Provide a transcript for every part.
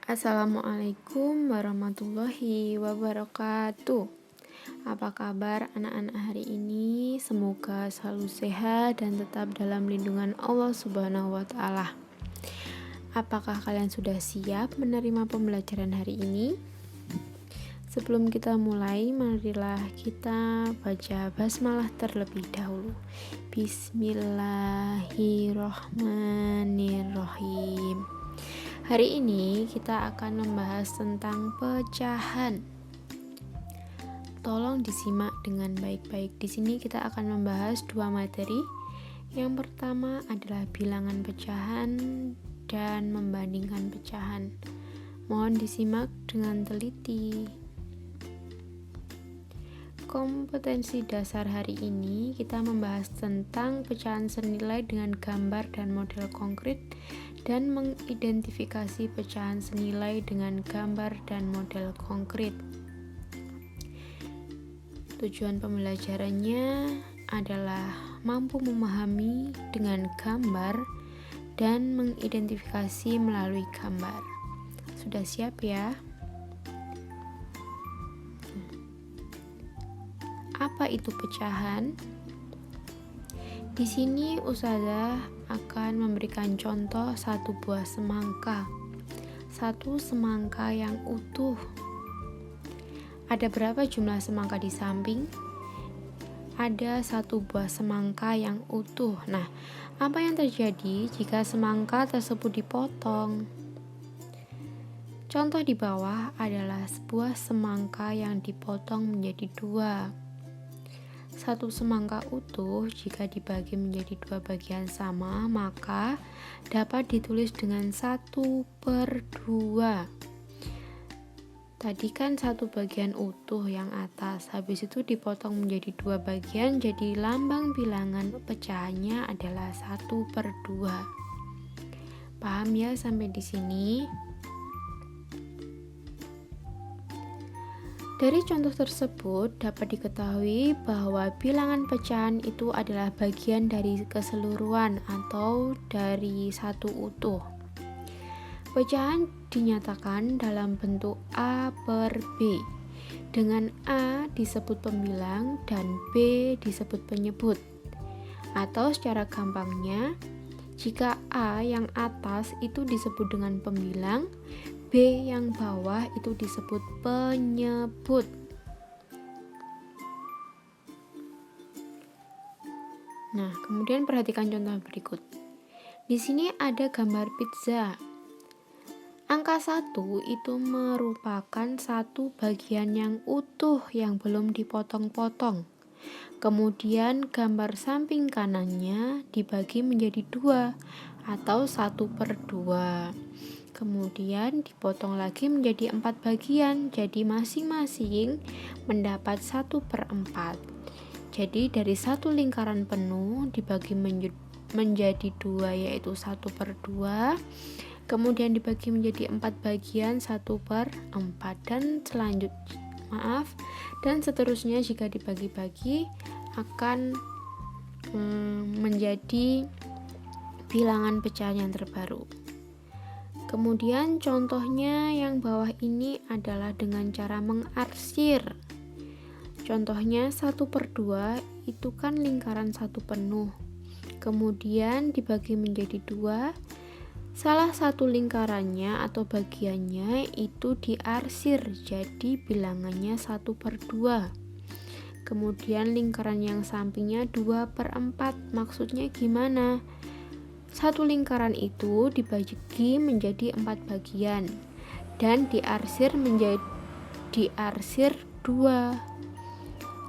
Assalamualaikum warahmatullahi wabarakatuh. Apa kabar anak-anak hari ini? Semoga selalu sehat dan tetap dalam lindungan Allah Subhanahu wa Ta'ala. Apakah kalian sudah siap menerima pembelajaran hari ini? Sebelum kita mulai, marilah kita baca basmalah terlebih dahulu. Bismillahirrahmanirrahim. Hari ini kita akan membahas tentang pecahan. Tolong disimak dengan baik-baik. Di sini kita akan membahas dua materi. Yang pertama adalah bilangan pecahan dan membandingkan pecahan. Mohon disimak dengan teliti. Kompetensi dasar hari ini kita membahas tentang pecahan senilai dengan gambar dan model konkret dan mengidentifikasi pecahan senilai dengan gambar dan model konkret. Tujuan pembelajarannya adalah mampu memahami dengan gambar dan mengidentifikasi melalui gambar. Sudah siap ya? Apa itu pecahan? Di sini Ustazah akan memberikan contoh satu buah semangka. Satu semangka yang utuh. Ada berapa jumlah semangka di samping? Ada satu buah semangka yang utuh. Nah, apa yang terjadi jika semangka tersebut dipotong? Contoh di bawah adalah sebuah semangka yang dipotong menjadi dua. Satu semangka utuh jika dibagi menjadi dua bagian sama, maka dapat ditulis dengan 1/2. Tadi kan satu bagian utuh yang atas, habis itu dipotong menjadi dua bagian, jadi lambang bilangan pecahannya adalah 1/2. Paham ya sampai di sini? Dari contoh tersebut dapat diketahui bahwa bilangan pecahan itu adalah bagian dari keseluruhan atau dari satu utuh. Pecahan dinyatakan dalam bentuk A/B, dengan A disebut pembilang dan B disebut penyebut. Atau secara gampangnya, jika A yang atas itu disebut dengan pembilang, B yang bawah itu disebut penyebut. Nah, kemudian perhatikan contoh berikut. Di sini ada gambar pizza. Angka 1 itu merupakan satu bagian yang utuh yang belum dipotong-potong. Kemudian gambar samping kanannya dibagi menjadi dua atau 1/2. Kemudian dipotong lagi menjadi 4 bagian, jadi masing-masing mendapat 1/4. Jadi dari satu lingkaran penuh dibagi menjadi dua, yaitu 1/2. Kemudian dibagi menjadi 4 bagian, 1/4, dan seterusnya jika dibagi-bagi akan menjadi bilangan pecahan yang terbaru. Kemudian contohnya yang bawah ini adalah dengan cara mengarsir. Contohnya 1/2 itu kan lingkaran satu penuh. Kemudian dibagi menjadi dua. Salah satu lingkarannya atau bagiannya itu diarsir, jadi bilangannya 1/2. Kemudian lingkaran yang sampingnya 2/4. Maksudnya gimana? Satu lingkaran itu dibagi menjadi 4 bagian dan diarsir 2.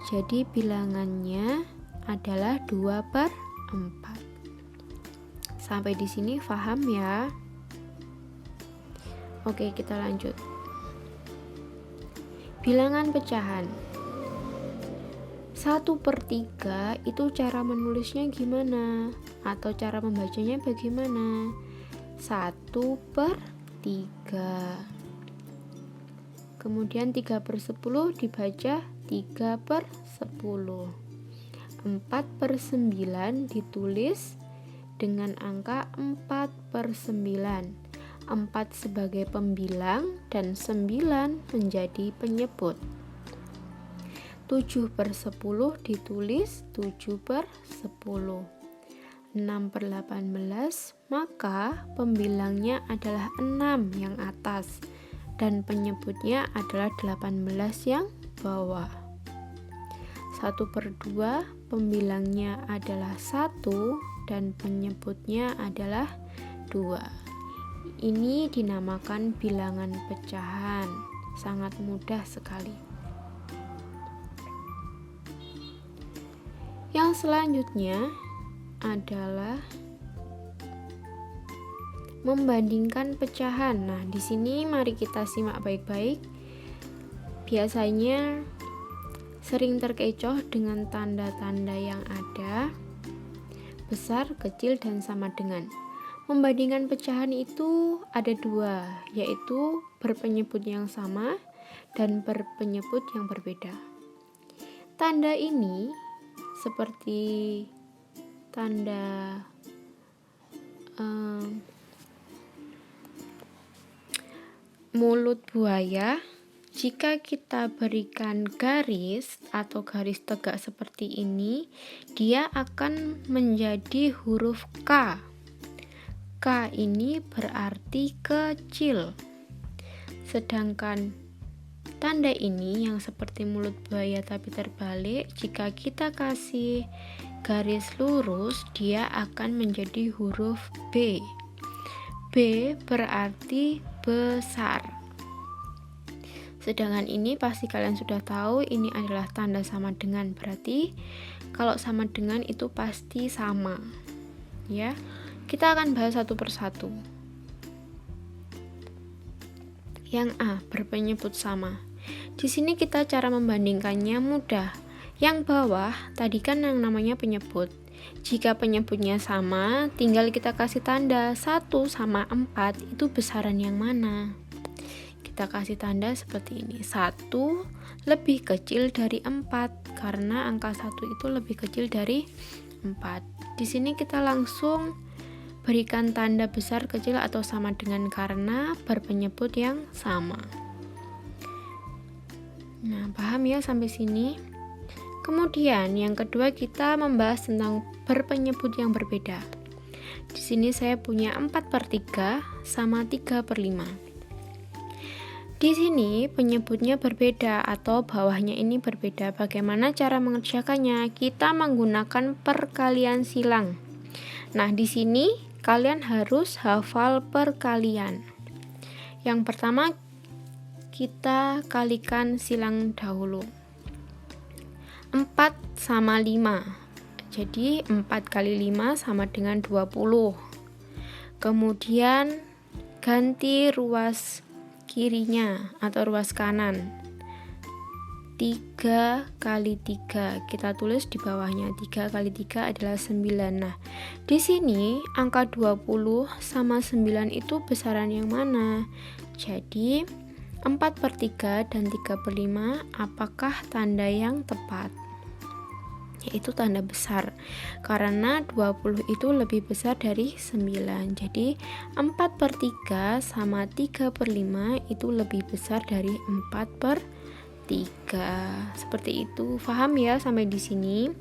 Jadi bilangannya adalah 2/4. Sampai di sini paham ya? Oke, kita lanjut. Bilangan pecahan. 1/3 itu cara menulisnya gimana? Atau cara membacanya bagaimana? 1/3. Kemudian 3/10 dibaca 3/10. 4/9 ditulis dengan angka 4/9. 4 sebagai pembilang, dan 9 menjadi penyebut. 7/10 ditulis 7/10. 6/18, maka pembilangnya adalah 6 yang atas dan penyebutnya adalah 18 yang bawah. 1/2, pembilangnya adalah 1 dan penyebutnya adalah 2. Ini dinamakan bilangan pecahan. Sangat mudah sekali. Yang selanjutnya adalah membandingkan pecahan. Nah, di sini mari kita simak baik-baik. Biasanya sering terkecoh dengan tanda-tanda yang ada, besar, kecil, dan sama dengan. Membandingkan pecahan itu ada 2, yaitu berpenyebut yang sama dan berpenyebut yang berbeda. Tanda ini seperti tanda mulut buaya. Jika kita berikan garis atau garis tegak seperti ini, dia akan menjadi huruf K. K ini berarti kecil. Sedangkan tanda ini yang seperti mulut buaya tapi terbalik, jika kita kasih garis lurus, dia akan menjadi huruf B. B berarti besar. Sedangkan ini pasti kalian sudah tahu, ini adalah tanda sama dengan. Berarti kalau sama dengan itu pasti sama. Ya. Kita akan bahas satu persatu. Yang A, berpenyebut sama. Di sini kita cara membandingkannya mudah. Yang bawah tadi kan yang namanya penyebut. Jika penyebutnya sama, tinggal kita kasih tanda 1 sama 4 itu besaran yang mana. Kita kasih tanda seperti ini. 1 lebih kecil dari 4 karena angka 1 itu lebih kecil dari 4. Di sini kita langsung berikan tanda besar, kecil, atau sama dengan karena berpenyebut yang sama. Nah, paham ya sampai sini? Kemudian yang kedua kita membahas tentang berpenyebut yang berbeda. Di sini saya punya 4/3 sama 3/5. Di sini penyebutnya berbeda atau bawahnya ini berbeda. Bagaimana cara mengerjakannya? Kita menggunakan perkalian silang. Nah, di sini kalian harus hafal perkalian. Yang pertama kita kalikan silang dahulu. 4 sama 5. Jadi 4 kali 5 sama dengan 20. Kemudian ganti ruas kirinya atau ruas kanan. 3 kali 3, kita tulis di bawahnya. 3 kali 3 adalah 9. Nah, di sini angka 20 sama 9 itu besaran yang mana? Jadi 4/3 dan 3/5 apakah tanda yang tepat? Yaitu tanda besar, karena 20 itu lebih besar dari 9. Jadi 4/3 sama 3/5 itu lebih besar dari 4/3. Seperti itu. Paham ya sampai di sini?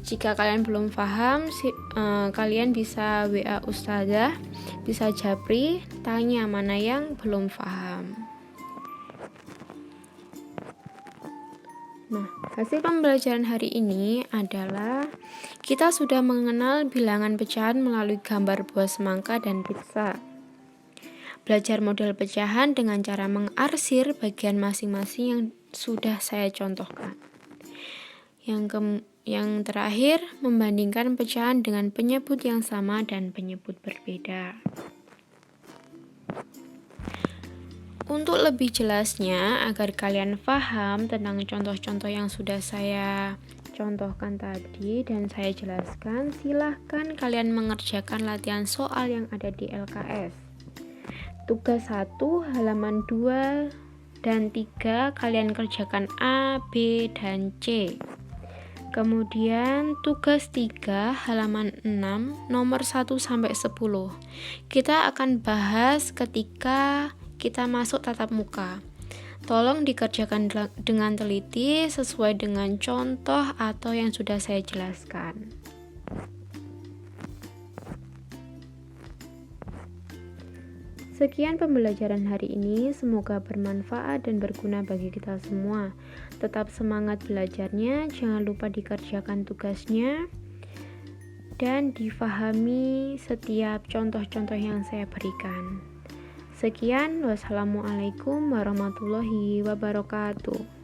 Jika kalian belum paham, kalian bisa WA Ustazah, bisa japri, tanya mana yang belum paham. Nah, hasil pembelajaran hari ini adalah kita sudah mengenal bilangan pecahan melalui gambar buah semangka dan pizza. Belajar model pecahan dengan cara mengarsir bagian masing-masing yang sudah saya contohkan. Yang terakhir, membandingkan pecahan dengan penyebut yang sama dan penyebut berbeda. Untuk lebih jelasnya, agar kalian paham tentang contoh-contoh yang sudah saya contohkan tadi dan saya jelaskan, silahkan kalian mengerjakan latihan soal yang ada di LKS. Tugas 1, halaman 2 dan 3, kalian kerjakan A, B, dan C. Kemudian tugas 3 halaman 6 nomor 1-10. Kita akan bahas ketika kita masuk tatap muka. Tolong dikerjakan dengan teliti sesuai dengan contoh atau yang sudah saya jelaskan. Sekian pembelajaran hari ini, semoga bermanfaat dan berguna bagi kita semua. Tetap semangat belajarnya, jangan lupa dikerjakan tugasnya, dan difahami setiap contoh-contoh yang saya berikan. Sekian, wassalamualaikum warahmatullahi wabarakatuh.